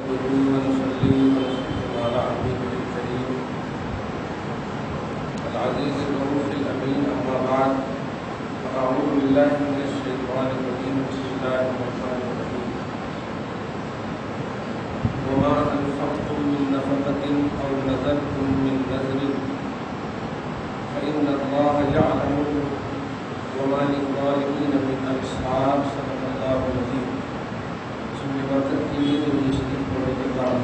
ونصلي ونسلم على عبده الكريم العزيز الرؤوف الأمين، أما بعد، فأعوذ بالله من الشيطان الرجيم. بسم الله الرحمن الرحيم. وما أنفقتم من نفقة أو نذرتم من نذر فإن الله يعلمه وما للظالمين من أنصار. صدق الله العظيم. برکت کے لیے جو شریف پڑھنے کے بعد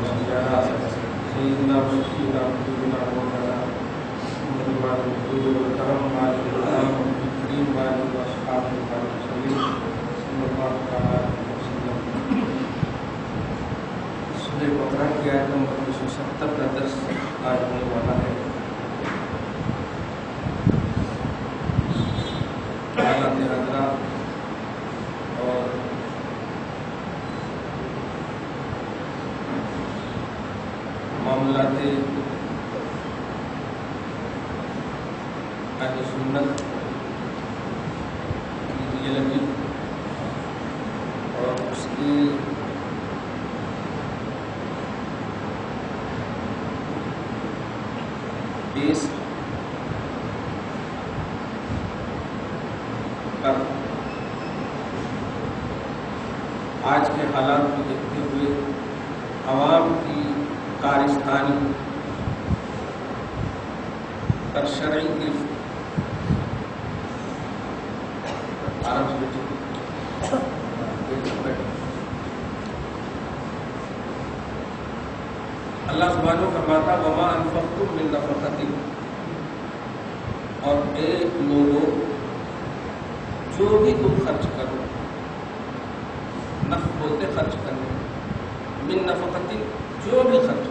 سیدنا وسیلہ حبیبنا مولانا محمد رسول کرم مالک السلام کریم مالک اصحاب الکرام صلی اللہ علیہ وسلم. سورہ بقرہ کی آیت نمبر 270 کا درس آج ہونے والا ہے. حالات حضرات اور معاملات اہل سنت کی ریئلٹی اور اس کی بیس پر آج کے حالات کو دیکھتے ہوئے عوام کی کارستانی پر شرعی گرفت اللہ سبحانہ فرماتا وما انفقتم من نفقۃ، اور اے لوگوں جو بھی تم خرچ کرو، نفق بولتے خرچ کرنے، من نفقۃ جو بھی خرچ،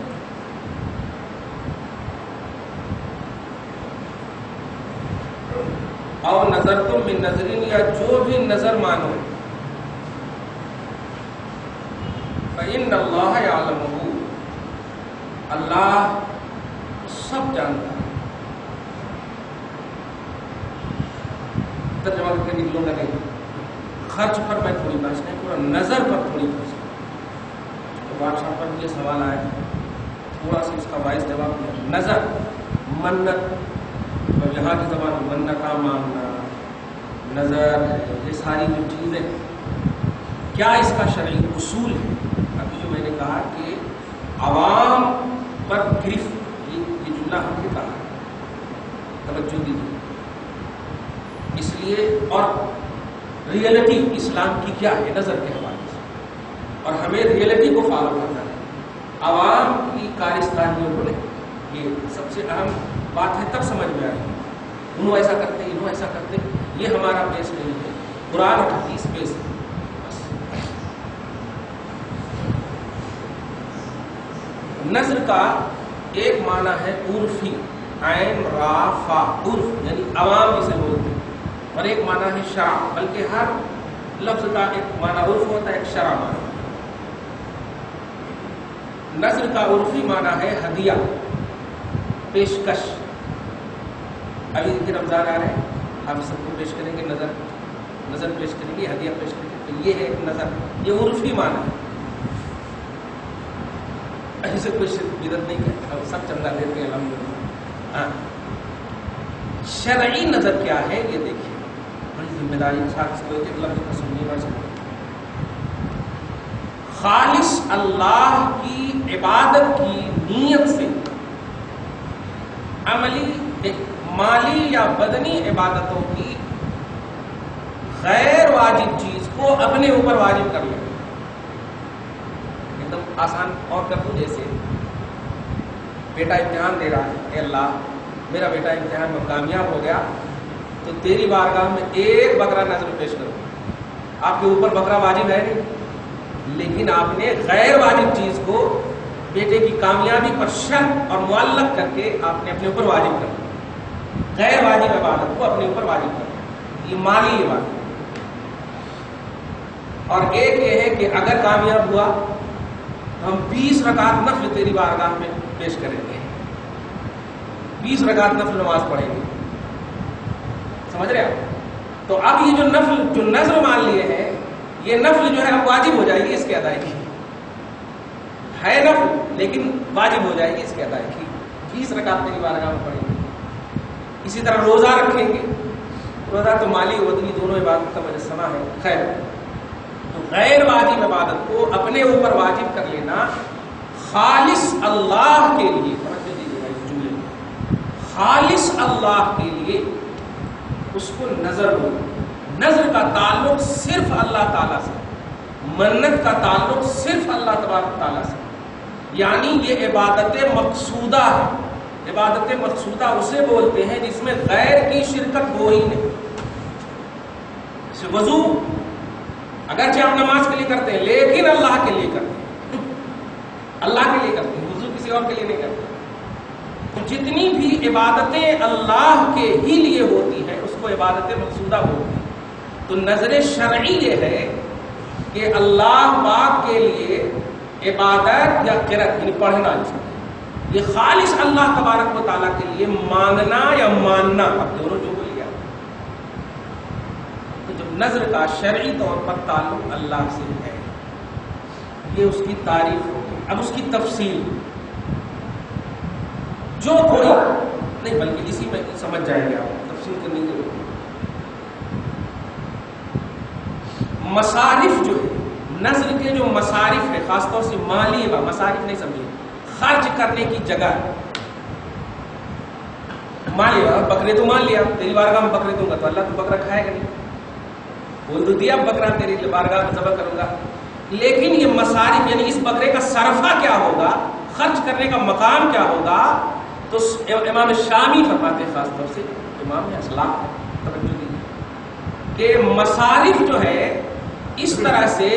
اور نظر تم من نظرین یا جو بھی نظر مانو، فإن اللہ یعلمہ، اللہ سب جانتا ہے. ترجمہ کر کے نکلوں گا نہیں، خرچ پر میں تھوڑی بحث نہیں، پورا نظر پر تھوڑی بحث. تو بادشاہ پر یہ سوال آیا، تھوڑا سا اس کا باعث جواب دیا. نظر، منت، اور یہاں کی زبان میں منتہ مانگنا، نظر، یہ ساری جو چیزیں کیا اس کا شرعی اصول ہے. ابھی جو میں نے کہا کہ عوام پر گرفت، یہ جملہ ہم نے کہا، توجہ دیجیے. اس لیے اور ریئلٹی اسلام کی کیا ہے نظر کے حوالے سے، اور ہمیں ریئلٹی کو فالو کرنا ہے. عوام کی کارستانیوں کو نہیں، یہ سب سے اہم بات ہے، تب سمجھ میں آئے گی. انہوں ایسا کرتے، انہوں ایسا کرتے، یہ ہمارا بیس نہیں ہے. قرآن اور حدیث بیس ہے. نظر کا ایک معنی ہے عرفی، عین را فا، عرف یعنی عوام جسے بولتے ہیں، اور ایک معنی ہے شرع، بلکہ ہر لفظ کا ایک معنی عرف ہوتا ہے، ایک شرع معنی. نظر کا عرفی معنی ہے ہدیہ، پیشکش. ابھی کہ رمضان آ رہے ہیں، آپ سب کو پیش کریں گے، نظر پیش کریں گے، ہدیہ پیش کریں گے، تو یہ ہے نظر، یہ عرفی معنی ہے. ایسے کوئی بدعت نہیں کرتا، سب چندہ دیتے ہیں الحمدللہ. شرعی نظر کیا ہے یہ دیکھیے، بڑی ذمہ داری کے ساتھ اس کو ایک لفظ کو سمجھیے. خالص اللہ کی عبادت کی نیت سے عملی، مالی یا بدنی عبادتوں کی غیر واجب چیز کو اپنے اوپر واجب کر لیں. ایک دم آسان اور کر دوں، جیسے بیٹا امتحان دے رہا ہے، اے اللہ میرا بیٹا امتحان میں کامیاب ہو گیا تو تیری بارگاہ میں ایک بکرا نظر پیش کرو. آپ کے اوپر بکرا واجب ہے نہیں، لیکن آپ نے غیر واجب چیز کو بیٹے کی کامیابی پر شرط اور معلق کر کے آپ نے اپنے اوپر واجب کر دیا. غیر واجب عبادت کو اپنے اوپر واجب کر دیا، یہ مالی عبادت. اور ایک یہ ہے کہ اگر کامیاب ہوا تو ہم 20 رکعت نفل تیری بارگاہ میں پیش کریں گے، 20 رکعت نفل نماز پڑھیں گے. سمجھ رہے آپ؟ تو اب یہ جو نفل جو نظر مان لیے ہیں، یہ نفل جو ہے اب واجب ہو جائے گی اس کی ادائیگی. ہے لیکن واجب ہو جائے گی اس کے ادائیگی. 20 رکعت تیری بارگاہ میں پڑھیں گے. اسی طرح روزہ رکھیں گے. روزہ تو مالی و بدنی دونوں عبادت کا مجسمہ ہے. خیر، تو غیر واجب عبادت کو اپنے اوپر واجب کر لینا خالص اللہ کے لیے، توجہ دیجیے اس جملے میں، خالص اللہ کے لیے اس کو نظر ہو. نظر کا تعلق صرف اللہ تعالیٰ سے، منت کا تعلق صرف اللہ تبارک تعالیٰ سے. یعنی یہ عبادت مقصودہ ہے. عبادت مقصودہ اسے بولتے ہیں جس میں غیر کی شرکت ہو ہی نہیں. جیسے وضو، اگرچہ آپ نماز کے لیے کرتے ہیں لیکن اللہ کے لیے کرتے ہیں، اللہ کے لیے کرتے ہیں، وضو کسی اور کے لیے نہیں کرتے. تو جتنی بھی عبادتیں اللہ کے ہی لیے ہوتی ہیں اس کو عبادت مقصودہ بولتے ہیں. تو نظر شرعی یہ ہے کہ اللہ پاک کے لیے عبادت یا قرأت یعنی پڑھنا چاہیے، یہ خالص اللہ تبارک و تعالیٰ کے لیے مانگنا یا ماننا، اب دونوں جو بولیا. تو جب نظر کا شرعی طور پر تعلق اللہ سے ہے، یہ اس کی تعریف ہوگی. اب اس کی تفصیل جو کوئی نہیں، بلکہ اسی میں سمجھ جائیں گے آپ، تفصیل کرنے کی ضرورت. مصارف جو ہے، نظر کے جو مصارف ہے، خاص طور سے مالی مصارف نہیں سمجھے، خرچ کرنے کی جگہ. مان لیا بکرے تو مان لیا تیری بارگاہ میں بکرے دوں گا تو اللہ تو بکرا کھائے گا نہیں، بول تو دیا بکرا تیری بارگاہ میں ذبح کروں گا. لیکن یہ مصارف یعنی اس بکرے کا صرفہ کیا ہوگا، خرچ کرنے کا مقام کیا ہوگا، تو امام شامی فرماتے ہیں، خاص طور سے امام اسلاف ہے، توجہ دیجیے کہ مصارف جو ہے اس طرح سے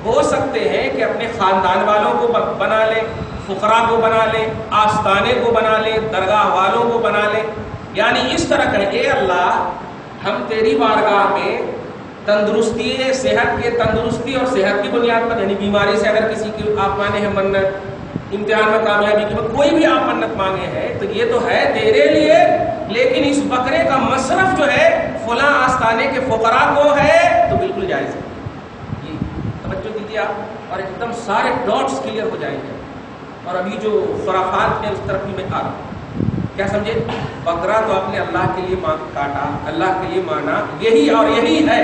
ہو سکتے ہیں کہ اپنے خاندان والوں کو بنا لیں، فقراء کو بنا لیں، آستانے کو بنا لیں، درگاہ والوں کو بنا لیں. یعنی اس طرح کہیں اے اللہ ہم تیری بارگاہ میں تندرستی، صحت کے تندرستی اور صحت کی بنیاد پر، یعنی بیماری سے اگر کسی کی آپ مانے ہیں منت، امتحان میں کامیابی کی کوئی بھی آپ منت مانگے ہیں تو یہ تو ہے تیرے لیے، لیکن اس بکرے کا مصرف جو ہے فلاں آستانے کے فقراء کو ہے تو بالکل جائز ہے. توجہ دیجیے آپ، اور ایک دم سارے ڈاٹس کلیئر ہو جائیں گے. اور ابھی جو خرافات ہیں اس طرف بھی میں آ رہا ہوں. کیا سمجھے، بکرا تو آپ نے اللہ کے لیے کاٹا، اللہ کے لیے مانا، یہی اور یہی ہے،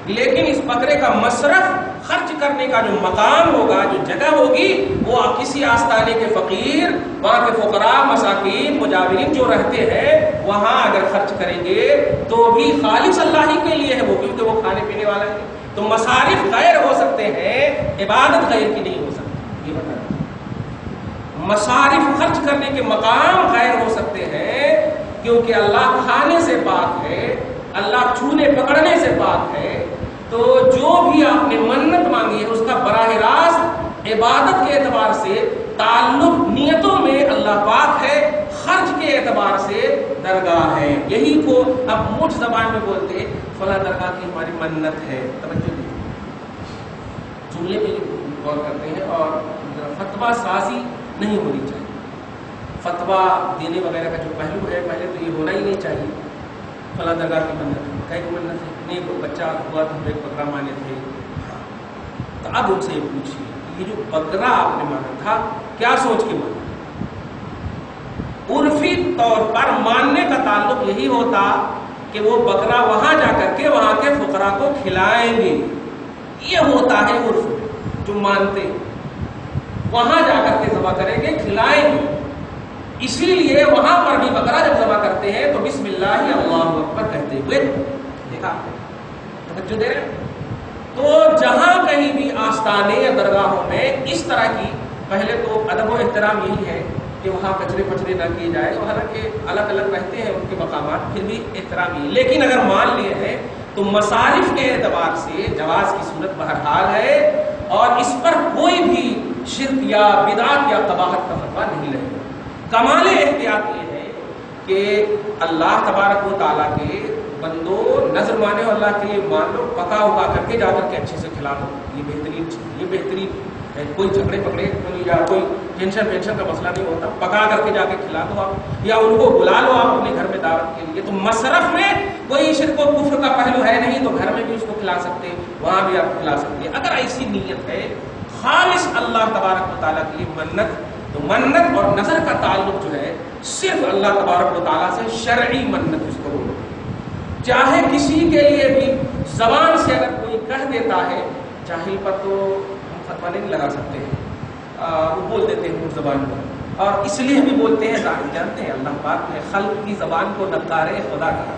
لیکن اس بکرے کا مصرف خرچ کرنے کا جو مقام ہوگا، جو جگہ ہوگی، وہ آپ کسی آستانے کے فقیر، وہاں کے فقراء، مساکین، مجاورین جو رہتے ہیں وہاں اگر خرچ کریں گے تو بھی خالص اللہ ہی کے لیے ہے وہ، کیونکہ وہ کھانے پینے والا ہے. تو مصارف غیر ہو سکتے ہیں، عبادت غیر کی نہیں ہو سکتی. یہ بتا دیں مصارف خرچ کرنے کے مقام غیر ہو سکتے ہیں، کیونکہ اللہ کھانے سے پاک ہے، اللہ چھونے پکڑنے سے پاک ہے. تو جو بھی آپ نے منت مانگی ہے اس کا براہ راست عبادت کے اعتبار سے تعلق نیتوں میں اللہ پاک ہے، خرچ کے اعتبار سے درگاہ ہے. یہی کو اب موٹ زبان میں بولتے فلاں درگاہ کی ہماری منت ہے. توجہ دیجیے، جملے میں غور کرتے ہیں، اور فتویٰ سازی نہیں ہونی چاہیے. فتویٰ دینے وغیرہ کا جو پہلو ہے، پہلے تو یہ ہونا ہی نہیں چاہیے فلاں درگاہ کی منت ہے. کئی منت ہے نہیں، کوئی بچہ ہوا تو ایک بکرا مانے تھے. تو اب ان سے یہ پوچھیے یہ جو بکرا آپ نے مانا تھا کیا سوچ کے مانا؟ عرفی طور پر ماننے کا تعلق یہی ہوتا کہ وہ بکرا وہاں جا کر کے وہاں کے فقراء کو کھلائیں گے. یہ ہوتا ہے عرف جو مانتے، وہاں جا کر کے ذبح کریں گے، کھلائیں گے. اسی لیے وہاں پر بھی بکرا جب ذبح کرتے ہیں تو بسم اللہ اللہ اکبر کہتے ہوئے دیکھا. توجہ دے رہے. تو جہاں کہیں بھی آستانے یا درگاہوں میں اس طرح کی، پہلے تو ادب و احترام یہی ہے کہ وہاں کچرے پچرے نہ کیے جائے، اور حالانکہ الگ الگ رہتے ہیں ان کے مقامات، پھر بھی احترام ہی. لیکن اگر مان لیے ہیں تو مصارف کے اعتبار سے جواز کی صورت بہرحال ہے، اور اس پر کوئی بھی شرک یا بدعت یا قباحت کا فتویٰ نہیں رہے گا. کمال احتیاط یہ ہے کہ اللہ تبارک و تعالیٰ کے بندو نظر مانے اور اللہ کے لیے مان لو، پکا اگا کر کے جا کر کے اچھے سے کھلا دو. یہ بہترین چیز، یہ بہترین ہے. کوئی جھگڑے پکڑے یا کوئی ٹینشن کا مسئلہ نہیں ہوتا. پکا کر کے جا کے کھلا دو آپ، یا ان کو بلا لو آپ اپنے گھر میں دعوت کے لیے. تو مصرف میں کوئی شرک و کفر کا پہلو ہے نہیں، تو گھر میں بھی اس کو کھلا سکتے، وہاں بھی آپ کھلا سکتے. اگر ایسی نیت ہے خالص اللہ تبارک و تعالیٰ کے لیے منت، تو منت اور نظر کا تعلق جو ہے صرف اللہ تبارک و تعالیٰ سے، شرعی منت اس کو بولو. چاہے کسی کے لیے بھی زبان سے اگر کوئی کہہ دیتا ہے، جاہل پر تو ہم فتویٰ نہیں لگا سکتے ہیں، وہ بول دیتے ہیں اس زبان پر، اور اس لیے بھی بولتے ہیں، جانتے ہیں اللہ پاک نے خلق کی زبان کو نقار خدا کہا.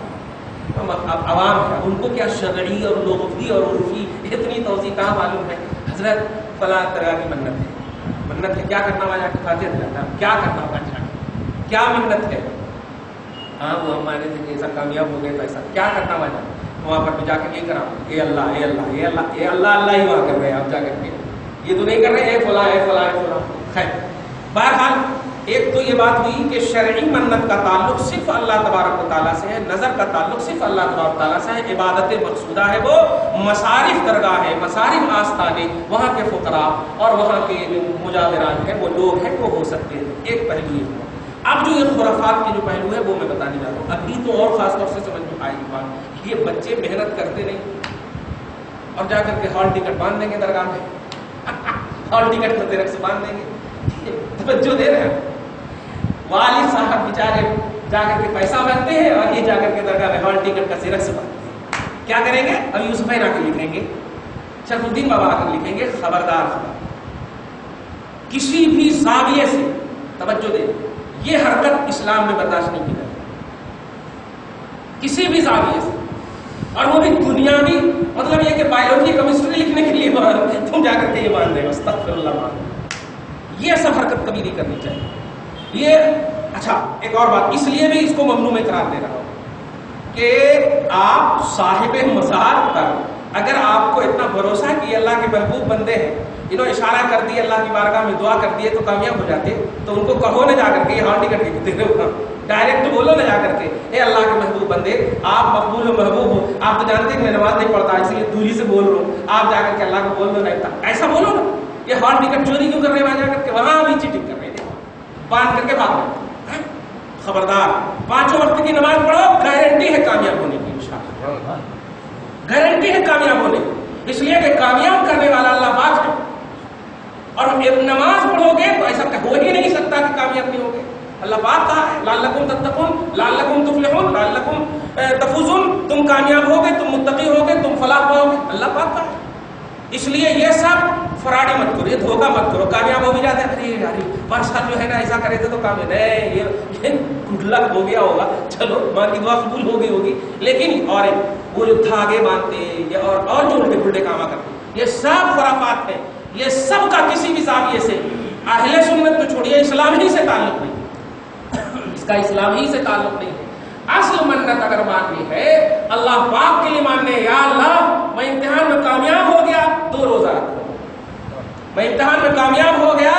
اب عوام ہے، ان کو کیا شرعی اور لغوی اور عرفی اتنی توضیح کہاں معلوم ہے. حضرت فلاں طرح کی منت ہے، منت ہے کیا کرنا وہاں کے فاتح دلانا، کیا کرنا وہاں جا کے، کیا منت ہے. ہاں وہ ہم مانے تھے کہ ایسا کامیاب ہو گئے تو ایسا کیا کرنا وہاں پر جا کے یہ کرا، اے اللہ اے اللہ اے اللہ اے اللہ، اللہ ہی وہاں کر رہے ہیں آپ جا کر کے، یہ تو نہیں کر رہے اے فلاں اے فلاں اے فلاں. خیر بہرحال ایک تو یہ بات ہوئی کہ شرعی منت کا تعلق صرف اللہ تبارک و تعالیٰ سے ہے، نظر کا تعلق صرف اللہ تبارک و تعالیٰ سے ہے. عبادت مقصودہ ہے وہ مصارف درگاہ ہے، مصارف آستانے، وہاں کے فقراء اور وہاں کے مجاوران ہیں، وہ لوگ ہیں، وہ ہو سکتے ہیں. ایک پہلو یہ ہوا. اب جو یہ خرافات کے جو پہلو ہے وہ میں بتانے جا رہا ہوں. ابھی تو اور خاص طور سے سمجھ میں آئی بات، یہ بچے محنت کرتے نہیں اور جا کر کے ہال ٹکٹ باندھ دیں گے درگاہ میں، ہال ٹکٹ کرتے رکھ سے باندھ دیں گے، توجہ دے رہے ہیں. والد صاحب بیچارے جا کر کے پیسہ بنتے ہیں اور یہ جا کر کے درگاہ میں ہال ٹکٹ کا سیرک سے باندھتے ہیں. کیا کریں گے؟ اب یوسفین آ کے لکھیں گے، شرف الدین بابا آ کر لکھیں گے، خبردار کسی بھی زاویے سے، توجہ دیں، یہ حرکت اسلام میں برداشت نہیں کی جائے کسی بھی زاویے سے. اور وہ بھی دنیاوی، مطلب یہ کہ بایولوجی کیمسٹری لکھنے کے لیے تم جا کر کے یہ مان رہے ہو، استغفر اللہ مان رہے ہو. یہ سب حرکت کبھی نہیں کرنی چاہیے. یہ اچھا ایک اور بات اس لیے بھی اس کو ممنوع میں قرار دے رہا ہوں کہ آپ صاحب مزار پر اگر آپ کو اتنا بھروسہ ہے کہ یہ اللہ کے محبوب بندے ہیں، انہوں نے اشارہ کر دیا اللہ کی بارگاہ میں دعا کر دیے تو کامیاب ہو جاتے، تو ان کو کہو نہ جا کر کے ہاں ٹکٹ کے دے رہے، ڈائریکٹ بولو نہ جا کر کے اے اللہ کے محبوب بندے آپ مقبول و محبوب ہو، آپ تو جانتے ہیں کہ میں نماز نہیں پڑھتا اس لیے دوری سے بول رہا ہوں، آپ جا کر کے اللہ کو بول دو رہتا، ایسا بولو نا. یہ ہال ٹکٹ چوری کیوں کر رہے ہیں وہاں جا کر کے، وہاں بھی چیٹنگ کر رہے ہیں، باندھ کر کے بھاگ رہے. خبردار، 5 وقت کی نماز پڑھو، گارنٹی ہے کامیاب ہونے کی، انشاءاللہ گارنٹی ہے کامیاب ہونے کی، اس لیے کہ کامیاب کرنے والا اللہ پاک ہے. اور نماز پڑھو گے تو ایسا ہو ہی نہیں سکتا کہ کامیاب نہیں ہوگے. اللہ پاک کہا ہے لعلکم تتقون لعلکم تفلحون لعلکم تفوزون، تم کامیاب ہوگے، تم متقی ہوگے، تم فلاح پاؤ گے، اللہ پاک کہا ہے. اس لیے یہ سب فراڈی مت کرو، یہ دھوکہ مت کرو. کامیاب ہو بھی جاتے ہیں، ارے یار پرسال جو ہے نا ایسا کرے تھے تو کامیاب نہیں، یہ گڈ لک ہو گیا ہوگا، چلو ماں کی دعا قبول ہو گئی ہوگی. لیکن اور وہ جو دھاگے باندھتے اور جو الٹے پھلٹے کام کرتے، یہ سب خرافات ہیں. یہ سب کا کسی بھی زاویے سے اہل سنت تو چھوڑیے، اسلام ہی سے تعلق نہیں، اس کا اسلام ہی سے تعلق نہیں ہے. اصل منت اگر ماننی ہے اللہ پاک کے لیے ماننے، یا اللہ میں امتحان میں کامیاب ہو گیا 2 روزہ رکھوں، میں امتحان میں کامیاب ہو گیا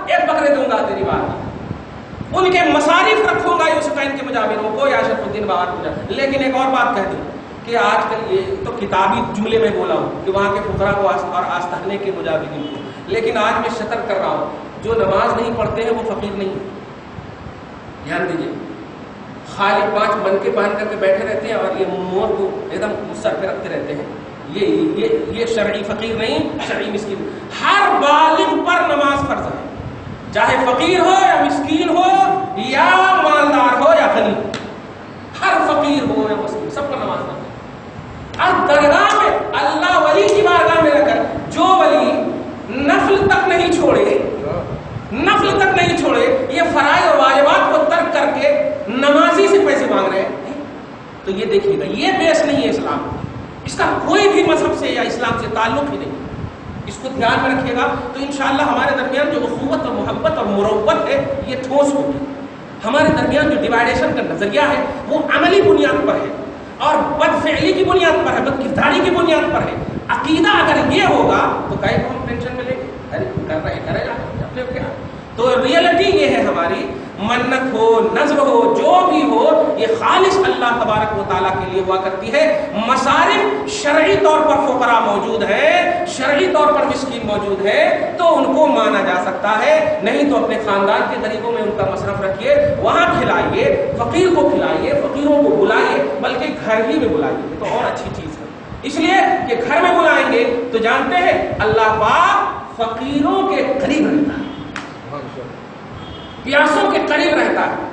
1 بکرے دوں گا تیری بات، ان کے مصارف رکھوں گا یوسفین کے مجاوروں کو یا شرف الدین بابا کو. لیکن ایک اور بات کہہ دوں کہ آج کل یہ تو کتابی جملے میں بولا ہوں کہ وہاں کے فقراء کو اور آستانے کے مجاورین کو، لیکن آج میں شطر کر رہا ہوں جو نماز نہیں پڑھتے ہیں وہ فقیر نہیں ہے. دھیان دیجیے، خالی 5 من کے پہن کر کے بیٹھے رہتے ہیں اور یہ مور کو ایک دم سر پہ رکھتے رہتے ہیں، یہ شرعی فقیر نہیں، شرعی مسکین. ہر بالغ پر نماز فرض ہے، چاہے فقیر ہو یا مسکین ہو یا مالدار ہو یا غنی، ہر فقیر ہو یا مسکین سب کو نماز فرض ہے. اب درگاہ میں اللہ ولی کی بارگاہ میں رہ کر جو ولی نفل تک نہیں چھوڑے، نفل تک نہیں چھوڑے، یہ فرائض اور واجبات کو ترک کر کے نمازی سے پیسے مانگ رہے ہیں، تو یہ دیکھیے گا یہ بیس نہیں ہے اسلام، اس کا کوئی بھی مذہب سے یا اسلام سے تعلق ہی نہیں. اس کو دھیان میں رکھیے گا تو انشاءاللہ ہمارے درمیان جو اخوت اور محبت اور مروت ہے یہ ٹھوس ہوگی. ہمارے درمیان جو ڈیوائڈیشن کا نظریہ ہے وہ عملی بنیاد پر ہے اور بدفعلی کی بنیاد پر ہے، بدکرداری کی بنیاد پر ہے. عقیدہ اگر یہ ہوگا تو کہیں کو ہم ٹینشن میں لیں گے، ارے کر رہے کرے جا اپنے کیا. تو ریئلٹی یہ ہے ہماری، منت ہو نظر ہو جو بھی ہو یہ خالص اللہ تبارک و تعالیٰ کے لیے ہوا کرتی ہے. مصارف شرعی طور پر فقراء موجود ہیں، شرعی طور پر مسکین موجود ہے تو ان کو مانا جا سکتا ہے، نہیں تو اپنے خاندان کے طریقوں میں ان کا مصرف رکھیے، وہاں کھلائیے، فقیر کو کھلائیے، فقیروں کو بلائیے، بلکہ گھر ہی میں بلائیے تو اور اچھی چیز ہے. اس لیے کہ گھر میں بلائیں گے تو جانتے ہیں اللہ پاک فقیروں کے قریب رہتا ہے. پیاسوں کے قریب رہتا ہے.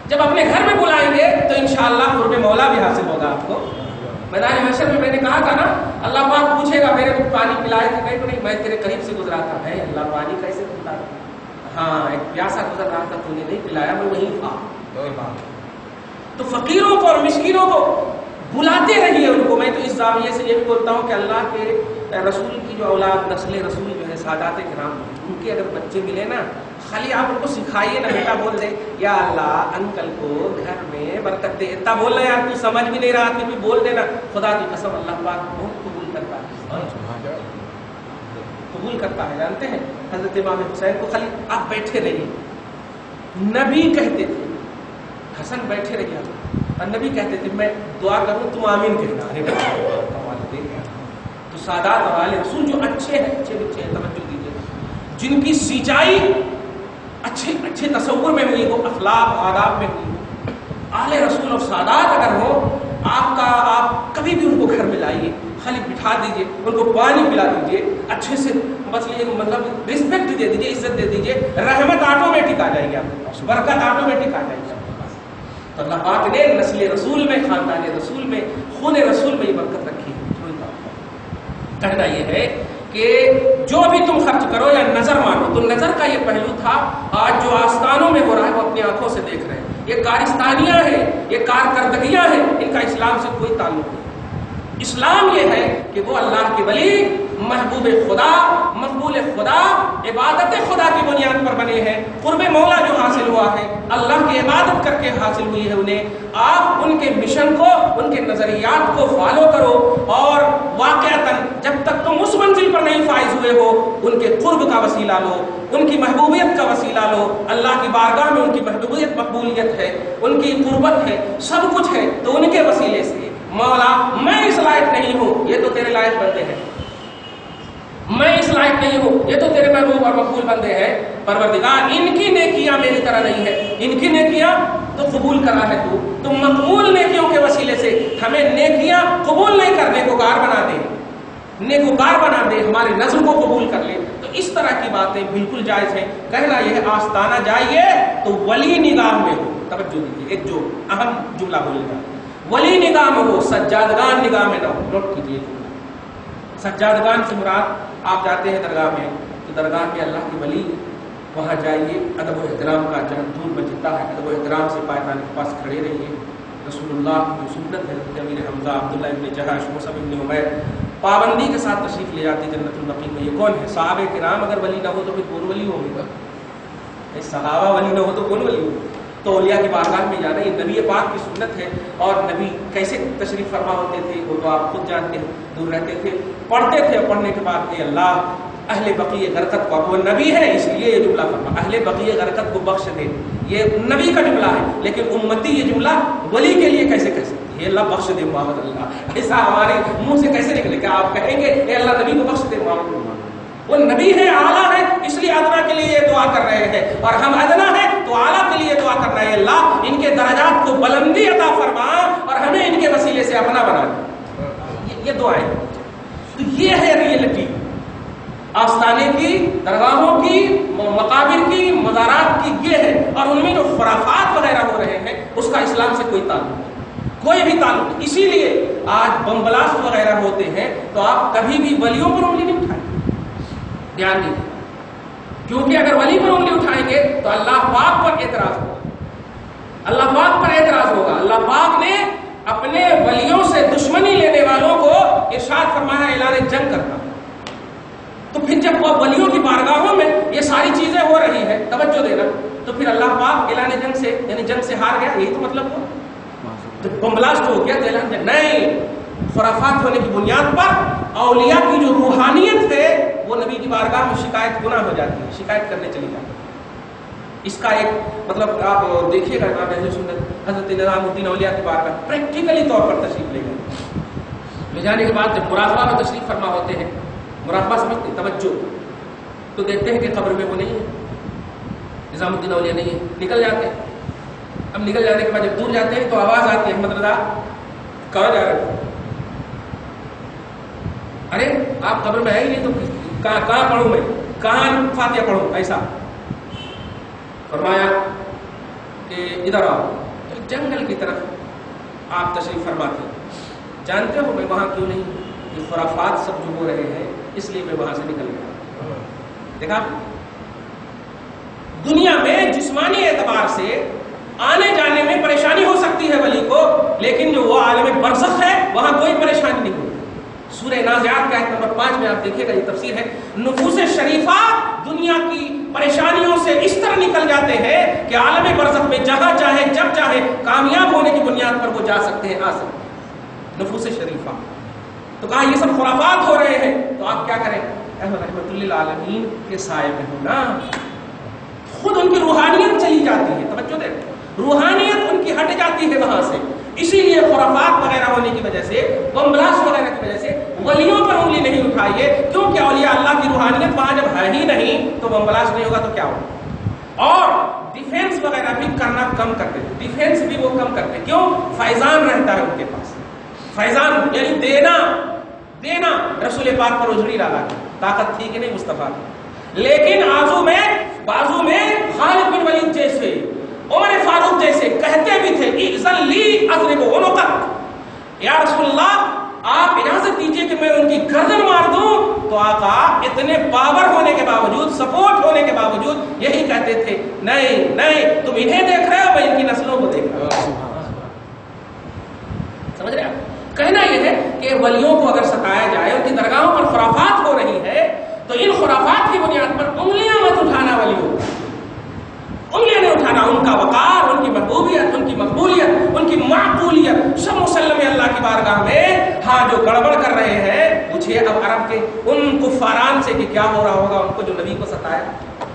جب اپنے گھر میں بلائیں گے تو انشاءاللہ قرب مولا بھی حاصل ہوگا آپ کو. میدان محشر میں نے کہا تھا نا, اللہ پاک پوچھے گا میرے کو پانی پلائے تھے کہیں تو نہیں, میں تیرے قریب سے گزرا تھا. ہے اللہ پانی کیسے پلا؟ ہاں ایک پیاسا گزر رہا تھا, تو نے نہیں پلایا, میں وہیں تھا. تو فقیروں کو اور مسکینوں کو بلاتے رہیے ان کو. میں تو اس زاویے سے یہ بھی بولتا ہوں کہ اللہ کے رسول کی جو اولاد, نسل رسول جو ہے, سادات کرام, ان کے اگر بچے ملے نا, خالی آپ ان کو سکھائیے نا, بیٹا بول دے یا اللہ انکل کو گھر میں برکت دے. اتنا بول رہے یار, تو سمجھ بھی نہیں رہا, پھر بھی بول دینا. خدا کی قسم اللہ پاک بہت قبول کرتا ہے, قبول کرتا ہے. جانتے ہیں حضرت امام حسین کو خالی آپ بیٹھے رہیے, نبی کہتے تھے, حسن بیٹھے رہیے, اور نبی کہتے تھے میں دعا کروں تم آمین کہنا. تو سادات اور آل رسول جو اچھے ہیں, اچھے بچے ہیں, توجہ دیجیے, جن کی سینچائی اچھے تصور میں ہوئی ہو, اخلاق آداب میں ہوئی ہو, آل رسول اور سادات اگر ہو, آپ کبھی بھی ان کو گھر میں لائیے, خالی بٹھا دیجیے, ان کو پانی پلا دیجیے, اچھے سے مطلب رسپیکٹ دے دیجیے, عزت دے دیجیے, رحمت آٹومیٹک آ جائے گی آپ کے پاس, برکت آٹومیٹک آ جائے گی آپ کے پاس. تو اللہ پاک نے نسل رسول میں, خاندان رسول میں, خون رسول میں یہ برکت رکھی ہے. کہنا یہ ہے کہ جو بھی تم خرچ کرو یا نظر مانو, تو نظر کا یہ پہلو تھا. آج جو آستانوں میں ہو رہا ہے وہ اپنی آنکھوں سے دیکھ رہے ہیں. یہ کارستانیاں ہیں, یہ کارکردگیاں ہیں, ان کا اسلام سے کوئی تعلق نہیں. اسلام یہ ہے کہ وہ اللہ کے ولی, محبوب خدا, مقبول خدا, عبادت خدا کی بنیاد پر بنے ہیں. قرب مولا جو حاصل ہوا ہے اللہ کی عبادت کر کے حاصل ہوئی ہے انہیں. آپ ان کے مشن کو, ان کے نظریات کو فالو کرو, اور واقعتاً جب تک تم اس منزل پر نہیں فائز ہوئے ہو, ان کے قرب کا وسیلہ لو, ان کی محبوبیت کا وسیلہ لو. اللہ کی بارگاہ میں ان کی محبوبیت, مقبولیت ہے, ان کی قربت ہے, سب کچھ ہے. تو ان کے وسیلے سے مولا میں اس لائق نہیں ہوں, یہ تو تیرے لائق بندے ہیں. میں اس لائق نہیں ہوں, یہ تو تیرے محبوب اور مقبول بندے ہیں. پروردگار ان کی نیکیاں میری طرح نہیں ہے, ان کی نیکیاں تو قبول کرا ہے تو مقبول نیکیوں کے وسیلے سے ہمیں نیکیاں قبول نہیں کرنے کو کار بنا دے, نیکوکار بنا دے, ہماری نظر کو قبول کر لے. تو اس طرح کی باتیں بالکل جائز ہیں. کہنا یہ ہے آستانہ جائیے تو ولی نگاہ میں ہو. توجہ دیجیے, ایک جو اہم جملہ بولے گا, ولی نگاہ میں ہو, سجادگان نگاہ میں نہ ہو. نوٹ کیجیے, سجادگان سے مراد, آپ جاتے ہیں درگاہ میں, تو درگاہ میں اللہ کے ولی, وہاں جائیے, ادب و احترام کا جہاں دور میں جتنا ہے, ادب و احترام سے پائدان کے پاس کھڑے رہیے. رسول اللہ کی سنت ہے, امیر حمزہ, عبداللہ ابن جہش, مصعب ابن عمیر پابندی کے ساتھ تشریف لے جاتے جنت البقیع میں. یہ کون ہے؟ صحابہ کرام. اگر ولی نہ ہو تو پھر کون ولی ہوگا؟ صحابہ ولی نہ ہو تو کون ولی ہوگا؟ تو اولیاء کی بارگاہ میں جانا یہ نبی پاک کی سنت ہے. اور نبی کیسے تشریف فرما ہوتے تھے وہ تو آپ خود جانتے ہیں, دور رہتے تھے, پڑھتے تھے, پڑھنے کے بعد اے اللہ اہل بقیع غرقت کو, وہ نبی ہے اس لیے یہ جملہ فرما, اہل بقیع غرقت کو بخش دے, یہ نبی کا جملہ ہے. لیکن امتی یہ جملہ ولی کے لیے کیسے کہہ سکتی ہے؟ اللہ بخش دے محمد اللہ, ایسا ہمارے منہ سے کیسے نکلے؟ کہ آپ کہیں گے اے اللہ نبی کو بخش دے محمد اللہ؟ وہ نبی ہے, اعلیٰ ہے, اس لیے ادنا کے لیے یہ دعا کر رہے ہیں, اور ہم ادنا ہیں تو اعلیٰ کے لیے دعا کر رہے ہیں. اللہ ان کے درجات کو بلندی عطا فرما, اور ہمیں ان کے وسیلے سے اپنا بنا دے. یہ دعائیں. تو یہ ہے ریئلٹی آستانے کی, درگاہوں کی, مقابر کی, مزارات کی, یہ ہے. اور ان میں جو خرافات وغیرہ ہو رہے ہیں اس کا اسلام سے کوئی تعلق نہیں, کوئی بھی تعلق. اسی لیے آج بم بلاسٹ وغیرہ ہوتے ہیں تو آپ کبھی بھی ولیوں پر انگلی نہیں اٹھائیں, دھیان دیجیے, کیونکہ اگر ولی پر انگلی اٹھائیں گے تو اللہ پاک پر اعتراض ہوگا, اللہ پاک پر اعتراض ہوگا. اللہ پاک نے اپنے ولیوں سے دشمنی لینے والوں کو ارشاد فرمایا اعلان جنگ کرنا. تو پھر جب وہ ولیوں کی بارگاہوں میں یہ ساری چیزیں ہو رہی ہیں, توجہ دینا, تو پھر اللہ پاک اعلان جنگ سے, یعنی جنگ سے ہار گیا, یہی تو مطلب ہوا. تو بم بلاسٹ ہو گیا تو اعلان جنگ نہیں. خرافات ہونے کی بنیاد پر اولیاء کی جو روحانیت ہے وہ نبی کی بارگاہ میں شکایت گناہ ہو جاتی ہے, شکایت کرنے چلی جاتی ہے. اس کا ایک مطلب آپ دیکھیے گا, امام اہل سنت حضرت نظام الدین اولیاء کی بارگاہ پریکٹیکلی طور پر تشریف لے گئے. لے جانے کے بعد جب مراقبہ میں تشریف فرما ہوتے ہیں, مراقبہ سمجھتے توجہ, تو دیکھتے ہیں کہ قبر میں وہ نہیں ہے, نظام الدین اولیاء نہیں ہے, نکل جاتے ہیں. اب نکل جانے کے بعد جب دور جاتے ہیں تو آواز آتی ہے, احمد رضا کہاں جا رہے ہیں؟ ارے آپ قبر میں ہے ہی نہیں تو کہاں پڑھوں میں, کہاں فاتحہ پڑھوں؟ ایسا فرمایا کہ ادھر آؤ، ایک جنگل کی طرف آپ تشریف فرماتے ہیں، جانتے ہو میں وہاں کیوں نہیں، یہ خرافات سب جو ہو رہے ہیں اس لیے میں وہاں سے نکل گیا۔ دیکھا دنیا میں جسمانی اعتبار سے آنے جانے میں پریشانی ہو سکتی ہے ولی کو، لیکن جو وہ عالم برزخ ہے وہاں کوئی پریشانی نہیں ہوتی۔ سورہ نازعات کا آیت نمبر 5 میں آپ دیکھیں گا، یہ تفسیر ہے، نفوس شریفہ دنیا کی پریشانیوں سے اس طرح نکل جاتے ہیں کہ عالم برزخ میں جہاں چاہے جب چاہے کامیاب ہونے کی بنیاد پر وہ جا سکتے ہیں، آ سکتے ہیں نفوس شریفہ۔ تو کہا یہ سب خرافات ہو رہے ہیں، تو آپ کیا کریں؟ اے رحمت للعالمین کے سائے میں ہو نا، خود ان کی روحانیت چلی جاتی ہے، توجہ دیں، روحانیت ان کی ہٹ جاتی ہے وہاں سے۔ اسی لیے خرافات وغیرہ ہونے کی وجہ سے، بم بلاسٹ وغیرہ کی وجہ سے ولیوں پر انگلی نہیں اٹھائیے، کیونکہ اولیاء اللہ کی روحانیت وہاں جب ہے ہی نہیں تو بم بلاسٹ نہیں ہوگا تو کیا ہوگا۔ اور ڈیفینس وغیرہ بھی کرنا کم کرتے ہیں، ڈیفینس بھی وہ کم کرتے ہیں، کیوں؟ فیضان رہتا ہے ان کے پاس، فیضان یعنی دینا رسول پاک پر اجڑی ڈالا، طاقت تھی کہ نہیں مصطفیٰ کی، لیکن بازو میں خالد بن ولید جیسے، عمر فاروق جیسے کہتے بھی تھے اذن لی اضرب عنقک، یا رسول اللہ آپ اجازت دیجئے کہ میں ان کی گردن مار دوں، تو آقا اتنے پاور ہونے کے باوجود، سپورٹ ہونے کے باوجود یہی کہتے تھے نہیں تم انہیں دیکھ رہے ہو، میں ان کی نسلوں کو دیکھ رہا ہوں۔ سمجھ رہے آپ؟ کہنا یہ ہے کہ ولیوں کو اگر ستایا جائے، ان کی درگاہوں پر خرافات ہو رہی ہے، تو ان خرافات کی بنیاد پر انگلیاں مت اٹھانا ولیوں، انگلیاں نہیں اٹھانا، ان کا وقار، ان کی محبوبیت، ان کی مقبولیت، ان کی معقولیت سب مسلم اللہ کی بارگاہ میں۔ ہاں جو گڑبڑ کر رہے ہیں، پوچھئے اب عرب کے ان کفاران سے کہ کیا ہو رہا ہوگا ان کو جو نبی کو ستایا،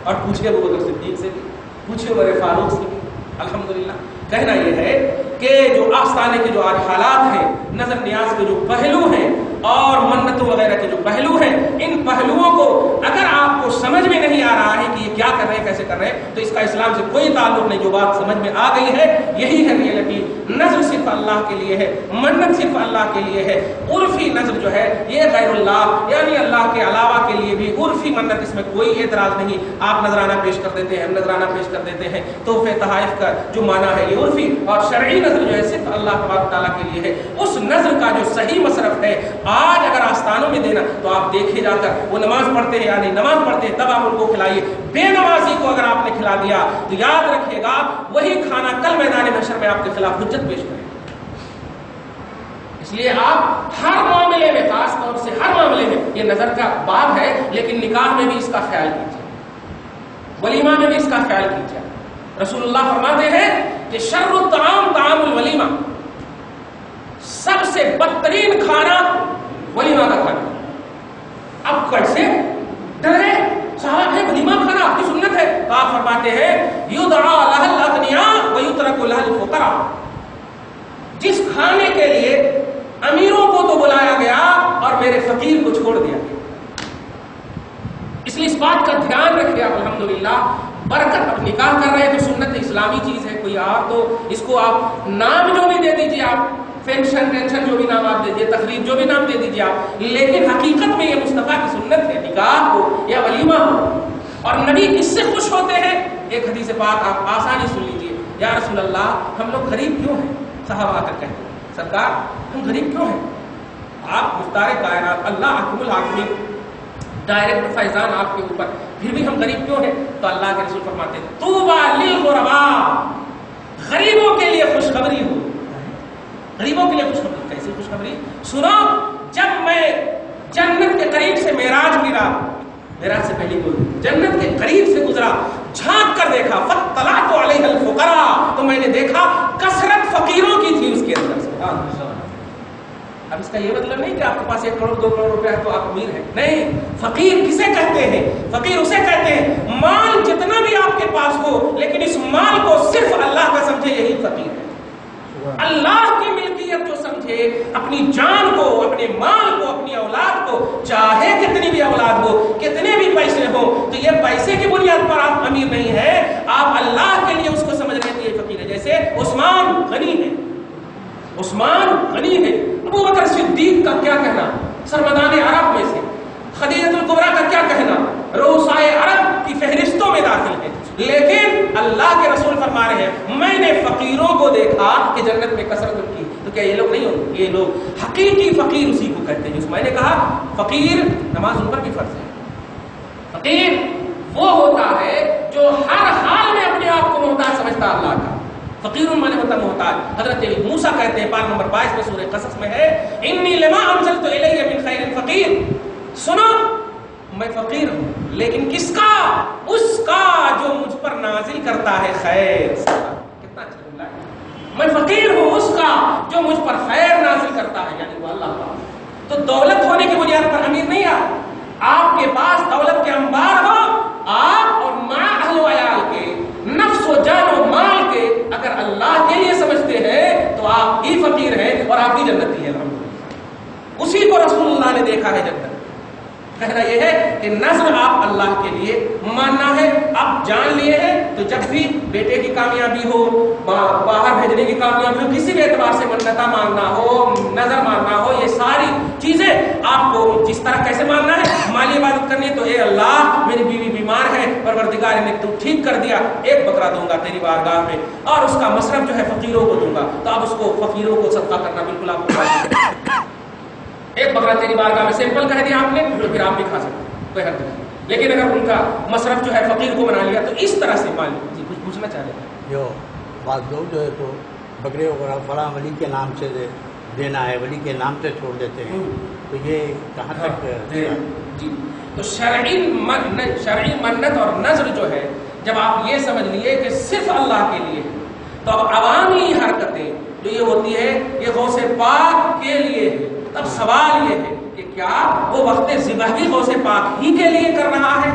اور پوچھئے ابو بکر صدیق سے بھی، پوچھئے عمر فاروق سے بھی۔ الحمدللہ کہنا یہ ہے کہ جو آستانے کے جو آج حالات ہیں، نظر نیاز کے جو پہلو ہیں اور منتوں وغیرہ کے جو پہلو ہیں، ان پہلوؤں کو اگر آپ کو سمجھ میں نہیں آ رہا ہے کہ یہ کیا کر رہے ہیں، کیسے کر رہے ہیں، تو اس کا اسلام سے کوئی تعلق نہیں۔ جو بات سمجھ میں آ گئی ہے یہی ہے ریئلٹی۔ نظر صرف اللہ کے لیے ہے، منت صرف اللہ کے لیے ہے، عرفی نظر جو ہے یہ غیر اللہ یعنی اللہ کے علاوہ کے لیے بھی عرفی منت، اس میں کوئی اعتراض نہیں۔ آپ نذرانہ پیش کر دیتے ہیں، ہم نذرانہ پیش کر دیتے ہیں، تحفے تحائف کا جو معنی ہے یہ عرفی، اور شرعی نظر جو ہے صرف اللہ تبارک تعالیٰ کے لیے ہے۔ اس نظر کا جو صحیح مصرف ہے آج اگر آستانوں میں دینا، تو آپ دیکھے جا کر وہ نماز پڑھتے ہیں یا نہیں نماز پڑھتے ہیں، تب آپ ان کو کھلائیے۔ بے نمازی کو اگر آپ نے کھلا دیا تو یاد رکھیے گا وہی کھانا کل میدان محشر میں آپ کے خلاف حجت پیش کرے۔ اس لیے آپ ہر معاملے میں، خاص طور سے ہر معاملے میں، یہ نظر کا باب ہے لیکن نکاح میں بھی اس کا خیال کیجیے، ولیمہ میں بھی اس کا خیال کیجیے۔ رسول اللہ فرماتے ہیں کہ شر الطعام طعام الولیمہ، سب سے بدترین کھانا ولیمہ کا کھانا۔ اب کیسے ڈرے صاحب ہے ولیمہ کھانا آپ کی سنت ہے، تو آپ فرماتے ہیں یدعا لہ الاغنیاء ویترک لہ الفقراء، جس کھانے کے لیے امیروں کو تو بلایا گیا اور میرے فقیر کو چھوڑ دیا گیا۔ اس لیے اس بات کا دھیان رکھیے آپ۔ الحمدللہ برکت، اب نکاح کر رہے ہیں تو سنت اسلامی چیز ہے، کوئی اور تو اس کو آپ نام جو بھی دے دیجیے، آپ پینشن ٹینشن جو بھی نام آپ دے دیجیے، تقریب جو بھی نام دے دیجیے آپ، لیکن حقیقت میں یہ مصطفیٰ کی سنت ہے، نکاح ہو یا ولیمہ ہو۔ اور نبی کس سے خوش ہوتے ہیں؟ ایک حدیث پاک آپ آسانی سن لیجیے، یا رسول اللہ ہم لوگ غریب کیوں ہیں؟ صحابہ آ کر کہتے ہیں سرکار ہم غریب کیوں ہیں؟ آپ مختار کائنات، اللہ حکم الحاکمین، ڈائریکٹ فیضان آپ کے اوپر، پھر بھی ہم غریب کیوں ہیں؟ تو اللہ کے رسول فرماتے ہیں طوبیٰ للغرباء، غریبوں کے لیے خوشخبری ہو۔ غریبوں کے لیے خوشخبری، کیسی خوشخبری؟ سنو، جب میں جنت کے قریب سے معراج گرا، معراج سے پہلی کوئی جنت کے قریب سے گزرا، جھانک کر دیکھا فاطلعت علیہ الفقراء، تو میں نے دیکھا کثرت فقیروں کی تھی اس کے اندر۔ اب اس کا یہ مطلب نہیں کہ آپ کے پاس 1 کروڑ 2 کروڑ روپیہ ہے تو آپ امیر ہیں، نہیں۔ فقیر کسے کہتے ہیں؟ فقیر اسے کہتے ہیں مال جتنا بھی آپ کے پاس ہو لیکن اس مال کو صرف اللہ کا سمجھے، یہی فقیر ہے۔ اللہ کی ملکیت جو سمجھے، اپنی جان کو، اپنے مال کو، اپنی اولاد کو، چاہے کتنی بھی اولاد ہو، کتنے بھی پیسے ہو، تو یہ پیسے کی بنیاد پر آپ امیر نہیں ہیں، آپ اللہ کے لیے اس کو سمجھ رہے ہیں، یہ فقیر ہے۔ جیسے عثمان غنی ہے، عثمان غنی ہے، ابو بکر صدیق کا کیا کہنا، سرمدان عرب میں سے، خدیجہ الکبریٰ کا کیا کہنا، رؤسائے عرب کی فہرستوں میں داخل ہے، لیکن اللہ کے رسول فرما رہے ہیں میں نے فقیروں کو دیکھا کہ جنت میں کثرت ان کی، تو کیا یہ لوگ نہیں ہوں؟ یہ لوگ حقیقی فقیر اسی کو کہتے ہیں جس میں نے کہا فقیر نماز ان پر بھی فرض ہے۔ فقیر وہ ہوتا ہے جو ہر حال میں اپنے آپ کو محتاج سمجھتا اللہ کا، فقیر مانے ہوتا محتاج۔ حضرت موسیٰ کہتے ہیں پارہ نمبر 22 میں سورہ قصص میں ہے انی لما انزلت الی من خیر فقیر، سنو میں فقیر ہوں لیکن کس کا؟ اس کا جو مجھ پر نازل کرتا ہے خیر۔ کتنا اچھا جملہ ہے، میں فقیر ہوں اس کا جو مجھ پر خیر نازل کرتا ہے، یعنی وہ اللہ کا۔ تو دولت ہونے کی بنیاد پر امیر نہیں آپ کے پاس دولت کے انبار ہو، آپ اور ماں اہل و عیال کے، نفس و جان و مال کے اگر اللہ کے لیے سمجھتے ہیں تو آپ ہی فقیر ہیں اور آپ ہی جنتی ہیں الحمدللہ۔ اسی کو رسول اللہ نے دیکھا ہے جنت۔ کہنا یہ ہے کہ نظر آپ اللہ کے لیے ماننا ہے، آپ جان لیے ہیں تو جب بھی بیٹے کی کامیابی ہو، باہر بھیجنے کی کامیابی ہو، کسی بھی اعتبار سے منتیں مانگنا ہو، نظر ماننا ہو، یہ ساری چیزیں آپ کو جس طرح کیسے ماننا ہے، مالی عبادت کرنی ہے تو اے اللہ میری بیوی بیمار ہے، پروردگار نے تو ٹھیک کر دیا، ایک بکرا دوں گا تیری بارگاہ میں اور اس کا مصرف جو ہے فقیروں کو دوں گا، تو اب اس کو فقیروں کو صدقہ کرنا بالکل آپ کو ایک بکرا تیری بارگاہ میں سمپل کہہ دیا آپ نے تو پھر آپ بھی کھا سکتے ہیں، کوئی حرج نہیں، لیکن اگر ان کا مصرف جو ہے فقیر کو بنا لیا تو اس طرح سے مان لیا۔ جی کچھ پوچھنا چاہ رہے ہیں؟ جو بعض لوگ جو ہے تو بکرے وغیرہ فلاں ولی کے نام سے دینا ہے، ولی کے نام سے چھوڑ دیتے ہیں، تو یہ کہاں تک؟ جی تو شرعی منت اور نذر جو ہے جب آپ یہ سمجھ لیے کہ صرف اللہ کے لیے تو اب عوامی حرکتیں جو یہ ہوتی ہے یہ غوث پاک کے لیے ہے۔ اب سوال یہ ہے کہ کیا وہ وقت ذبح بھی غوث پاک ہی کے لیے کر رہا ہے؟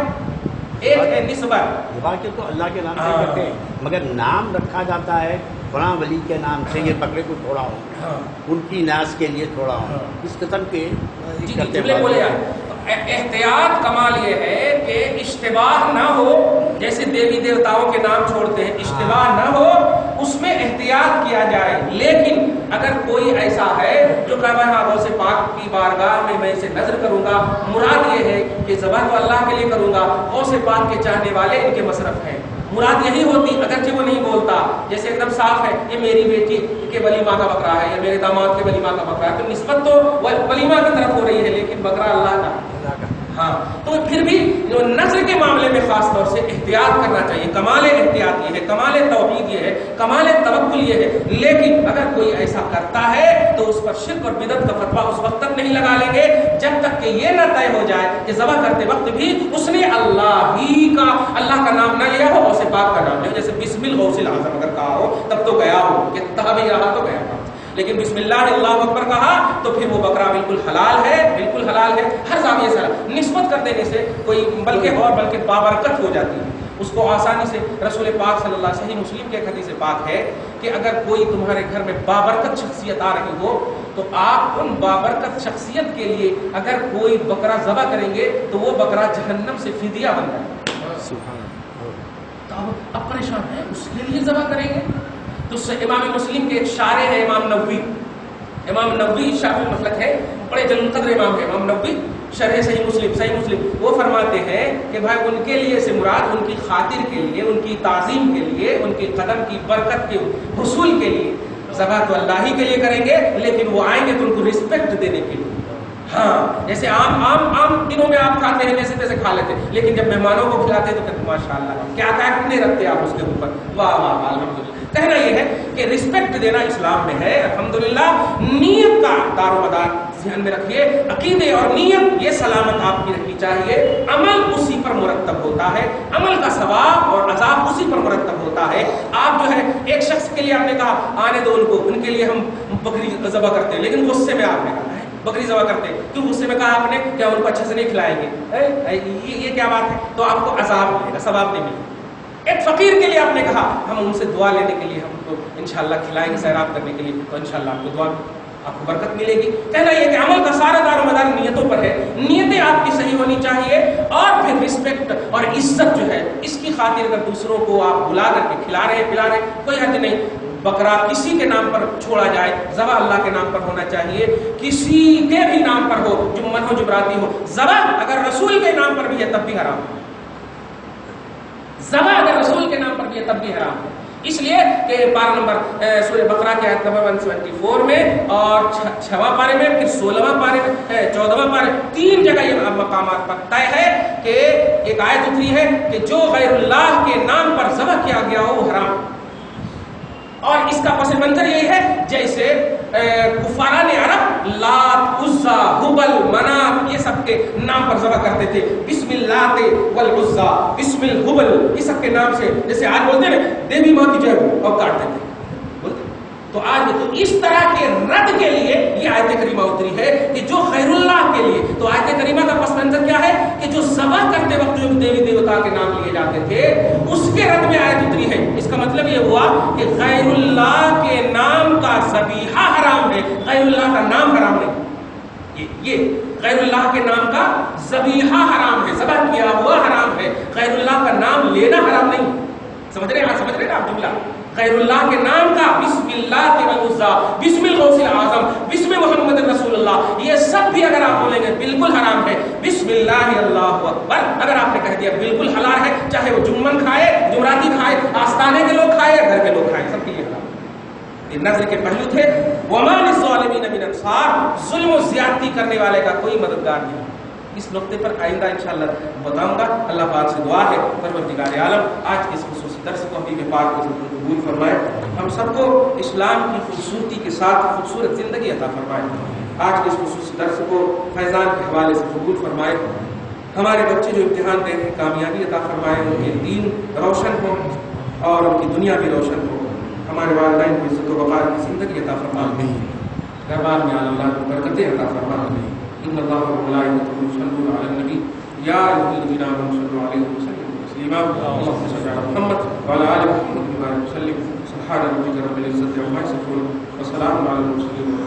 ایک ہے نسبت، ذبح کے تو اللہ کے نام سے کرتے ہیں، مگر نام رکھا جاتا ہے فلاں ولی کے نام سے، یہ بکرے کو چھوڑا ہوں، ان کی ناز کے لیے چھوڑا ہوں، اس قسم کے کرتے ہیں۔ احتیاط کمال یہ ہے کہ اشتباہ نہ ہو، جیسے دیوی دیوتاؤں کے نام چھوڑتے ہیں، اشتباہ نہ ہو، اس میں احتیاط کیا جائے۔ لیکن اگر کوئی ایسا ہے جو کہہ رہا ہے غوث پاک کی بارگاہ میں اسے نذر کروں گا، مراد یہ ہے کہ ذبح تو اللہ کے لیے کروں گا، غوث پاک کے چاہنے والے ان کے مصرف ہیں، مراد یہی ہوتی، اگرچہ وہ نہیں بولتا، جیسے ایک دم صاف ہے یہ میری بیٹی کے ولیمہ کا بکرا ہے یا میرے داماد کے ولیمہ کا بکرا ہے، تو نسبت تو ولیمہ کی طرف ہو رہی ہے لیکن بکرا اللہ کا۔ ہاں تو پھر بھی نذر کے معاملے میں خاص طور سے احتیاط کرنا چاہیے۔ کمال احتیاط یہ ہے، کمال توحید یہ ہے، کمال توکل یہ ہے۔ لیکن اگر کوئی ایسا کرتا ہے تو اس پر شرک اور بدعت کا فتویٰ اس وقت تک نہیں لگا لیں گے جب تک کہ یہ نہ طے ہو جائے کہ ذبح کرتے وقت بھی اس نے اللہ کا نام نہ لیا ہو، غوث پاک کا نام لیا، جیسے بسم الغوث الاعظم اگر کہا ہو تب تو گیا ہو، کہ تبھی رہا تو گیا ہو، لیکن بسم اللہ اللہ اکبر کہا تو پھر وہ بکرا بالکل حلال ہے، بالکل حلال ہے ہر زاویے سے۔ نسبت کر دینے سے کوئی بلکہ بابرکت ہو جاتی ہے، اس کو آسانی سے رسول پاک صلی اللہ علیہ وسلم، مسلم کے ایک حدیث پاک ہے کہ اگر کوئی تمہارے گھر میں بابرکت شخصیت آ رہی ہو تو آپ ان بابرکت شخصیت کے لیے اگر کوئی بکرا ذبح کریں گے تو وہ بکرا جہنم سے فدیہ بن جائے گا۔ تو اب پریشان ہے اس کے لیے ذبح کریں گے تو امام مسلم کے ایک شارح ہے امام نووی شافعی مسلک ہے، بڑے جلیل القدر امام ہے امام نووی، شرح صحیح مسلم، وہ فرماتے ہیں کہ بھائی ان کے لیے سے مراد ان کی خاطر کے لیے، ان کی تعظیم کے لیے، ان کی قدم کی برکت کے حصول کے لیے ذبح تو اللہ ہی کے لیے کریں گے، لیکن وہ آئیں گے تو ان کو رسپیکٹ دینے کے لیے۔ ہاں جیسے عام دنوں میں آپ کھاتے ہیں جیسے تیسے کھا لیتے ہیں، لیکن جب مہمانوں کو کھلاتے ہیں تو کہتے ہیں ماشاء اللہ کیا کتنے رکھتے آپ اس کے اوپر، واہ واہ واہ الحمدللہ۔ کہنا یہ ہے کہ رسپیکٹ دینا اسلام میں ہے الحمدللہ۔ نیت کا دار و مدار ذہن میں رکھیے، عقیدے اور نیت یہ سلامت آپ کی رہنی چاہیے، عمل اسی پر مرتب ہوتا ہے، عمل کا ثواب اور عذاب اسی پر مرتب ہوتا ہے۔ آپ جو ہے ایک شخص کے لیے آپ نے کہا آنے دو ان کو، ان کے لیے ہم بکری ذبح کرتے ہیں، لیکن غصے میں آپ نے کہا ہے بکری ذبح کرتے ہیں، کیوں غصے میں کہا آپ نے کیا ان کو اچھے سے نہیں کھلائیں گے، یہ کیا بات ہے، تو آپ کو عذاب ملے گا، ثواب نہیں ملے گا۔ ایک فقیر کے لیے آپ نے کہا ہم ان سے دعا لینے کے لیے ہم کو انشاءاللہ کھلائیں گے سیراب کرنے کے لیے، تو انشاءاللہ آپ کو دعا آپ کو برکت ملے گی۔ کہنا یہ کہ عمل کا سارا دار و مدار نیتوں پر ہے، نیتیں آپ کی صحیح ہونی چاہیے، اور پھر رسپیکٹ اور عزت جو ہے اس کی خاطر اگر دوسروں کو آپ بلا کر کے کھلا رہے پلا رہے کوئی حرج نہیں۔ بکرا کسی کے نام پر چھوڑا جائے، ذبح اللہ کے نام پر ہونا چاہیے، کسی کے بھی نام پر ہو جو من ہو جبراتی ہو، ذبح اگر رسول کے نام پر بھی ہے تب بھی حرام، ذبح اگر رسول رسول کے نام پر بھی ہے تب بھی حرام ہے، اس لیے کہ پارہ نمبر سورہ بقرہ کے آیت نمبر 174 میں اور 6واں پارے میں، پھر 16واں پارے میں، 14واں پارے، 3 جگہ یہ مقامات پر طے ہے کہ ایک آیت اتری ہے کہ جو غیر اللہ کے نام پر ذبح کیا گیا ہو وہ حرام، اور اس کا پس منظر یہی ہے جیسے کفاران عرب لات، عزا، حبل، منات یہ سب کے نام پر ذبح کرتے تھے، بسم اللہ والعزا، بسم الحبل، یہ سب کے نام سے، جیسے آج بولتے ہیں دیوی ماں کی جے ہو اور کاٹتے تھے بولتے۔ تو آج تو اس طرح کے رد کے لیے یہ آیت کریمہ اتری ہے کہ جو خیر اللہ کے لیے، تو آیت کریمہ کا پس منظر کیا ہے کہ جو ذبح کرتے وقت جو دیوی دیوتا کے نام لیے جاتے تھے اس کے رد میں آیت اتری ہے۔ اس کا مطلب یہ ہوا کہ غیر اللہ کے نام کا ذبیحہ حرام ہے، غیر اللہ کا نام حرام نہیں، یہ غیر اللہ کے نام کا ذبیحہ حرام ہے، ذبح کیا ہوا حرام ہے، غیر اللہ کا نام لینا حرام نہیں۔ سمجھ رہے ہیں آپ جملہ؟ غیر اللہ کے نام کا بسم اللہ کے والعزا، بسم الغوث العظم، بسم محمد رسول اللہ، یہ سب بھی اگر آپ بولیں گے بالکل حرام ہے۔ بسم اللہ اللہ اکبر اگر آپ نے کہہ دیا بالکل حلال ہے، چاہے وہ جمعن کھائے، جمعراتی کھائے، آستانے کے لوگ کھائے، گھر کے لوگ کھائے، سب کے لیے حرام۔ یہ نظر کے پہلو تھے۔ وما للظالمین من انصار، ظلم و زیادتی کرنے والے کا کوئی مددگار نہیں۔ اس نقطے پر آئندہ انشاءاللہ بتاؤں گا۔ اللہ پاک سے دعا ہے پروردگار عالم آج کے اس خصوصی درس کو حبیب پاک کو قبول فرمائے، ہم سب کو اسلام کی خوبصورتی کے ساتھ خوبصورت زندگی عطا فرمائے، آج کے اس خصوصی درس کو فیضان کے حوالے سے قبول فرمائے، ہمارے بچے جو امتحان دے رہے ہیں کامیابی عطا فرمائے، ان کے دین روشن ہو اور ان کی دنیا بھی روشن ہو، ہمارے والدین کو عزت و وقار کی زندگی عطا فرمائے، دربار میں اللہ کو برکتیں عطا فرمائے۔ ان اللہ وملائکته یصلون علی النبی یا ایھا الذین آمنوا صلوا علیہ وسلموا تسلیما اللهم صل علی محمد وعلی آل محمد وبارک وسلم۔ سبحان ربک رب العزة عما یصفون وسلام علی المرسلین۔